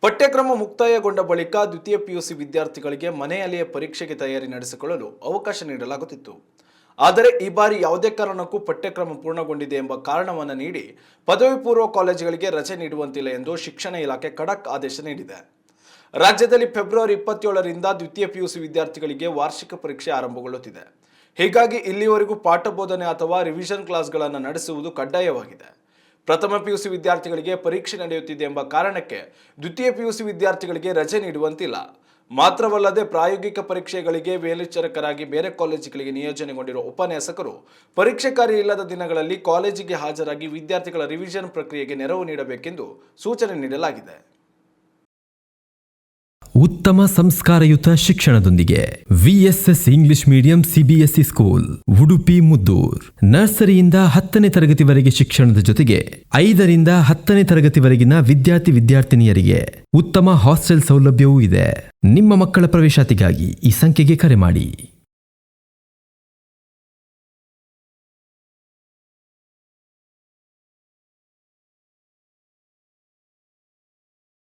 ಪಠ್ಯಕ್ರಮ ಮುಕ್ತಾಯಗೊಂಡ ಬಳಿಕ ದ್ವಿತೀಯ ಪಿಯುಸಿ ವಿದ್ಯಾರ್ಥಿಗಳಿಗೆ ಮನೆಯಲ್ಲಿಯೇ ಪರೀಕ್ಷೆಗೆ ತಯಾರಿ ನಡೆಸಿಕೊಳ್ಳಲು ಅವಕಾಶ ನೀಡಲಾಗುತ್ತಿತ್ತು. ಆದರೆ ಈ ಬಾರಿ ಯಾವುದೇ ಕಾರಣಕ್ಕೂ ಪಠ್ಯಕ್ರಮ ಪೂರ್ಣಗೊಂಡಿದೆ ಎಂಬ ಕಾರಣವನ್ನು ನೀಡಿ ಪದವಿ ಪೂರ್ವ ಕಾಲೇಜುಗಳಿಗೆ ರಜೆ ನೀಡುವಂತಿಲ್ಲ ಎಂದು ಶಿಕ್ಷಣ ಇಲಾಖೆ ಖಡಕ್ ಆದೇಶ ನೀಡಿದೆ. ರಾಜ್ಯದಲ್ಲಿ ಫೆಬ್ರವರಿ 27ರಿಂದ ದ್ವಿತೀಯ ಪಿಯುಸಿ ವಿದ್ಯಾರ್ಥಿಗಳಿಗೆ ವಾರ್ಷಿಕ ಪರೀಕ್ಷೆ ಆರಂಭಗೊಳ್ಳುತ್ತಿದೆ. ಹೀಗಾಗಿ ಇಲ್ಲಿವರೆಗೂ ಪಾಠ ಬೋಧನೆ ಅಥವಾ ರಿವಿಷನ್ ಕ್ಲಾಸ್ಗಳನ್ನು ನಡೆಸುವುದು ಕಡ್ಡಾಯವಾಗಿದೆ. ಪ್ರಥಮ ಪಿಯುಸಿ ವಿದ್ಯಾರ್ಥಿಗಳಿಗೆ ಪರೀಕ್ಷೆ ನಡೆಯುತ್ತಿದೆ ಎಂಬ ಕಾರಣಕ್ಕೆ ದ್ವಿತೀಯ ಪಿಯುಸಿ ವಿದ್ಯಾರ್ಥಿಗಳಿಗೆ ರಜೆ ನೀಡುವಂತಿಲ್ಲ. ಮಾತ್ರವಲ್ಲದೆ ಪ್ರಾಯೋಗಿಕ ಪರೀಕ್ಷೆಗಳಿಗೆ ಮೇಲ್ವಿಚಾರಕರಾಗಿ ಬೇರೆ ಕಾಲೇಜುಗಳಿಗೆ ನಿಯೋಜನೆಗೊಂಡಿರುವ ಉಪನ್ಯಾಸಕರು ಪರೀಕ್ಷೆ ಕಾರ್ಯ ಇಲ್ಲದ ದಿನಗಳಲ್ಲಿ ಕಾಲೇಜಿಗೆ ಹಾಜರಾಗಿ ವಿದ್ಯಾರ್ಥಿಗಳ ರಿವಿಷನ್ ಪ್ರಕ್ರಿಯೆಗೆ ನೆರವು ನೀಡಬೇಕೆಂದು ಸೂಚನೆ ನೀಡಲಾಗಿದೆ. ಉತ್ತಮ ಸಂಸ್ಕಾರಯುತ ಶಿಕ್ಷಣದೊಂದಿಗೆ VSS English medium CBSE school Udupi Muddur. ನರ್ಸರಿಯಿಂದ 10ನೇ ತರಗತಿವರೆಗೆ ಶಿಕ್ಷಣದ ಜೊತೆಗೆ 5ರಿಂದ 10ನೇ ತರಗತಿವರೆಗಿನ ವಿದ್ಯಾರ್ಥಿನಿಯರಿಗೆ ಉತ್ತಮ ಹಾಸ್ಟೆಲ್ ಸೌಲಭ್ಯವೂ ಇದೆ. ನಿಮ್ಮ ಮಕ್ಕಳ ಪ್ರವೇಶಾತಿಗಾಗಿ ಈ ಸಂಖ್ಯೆಗೆ ಕರೆ ಮಾಡಿ.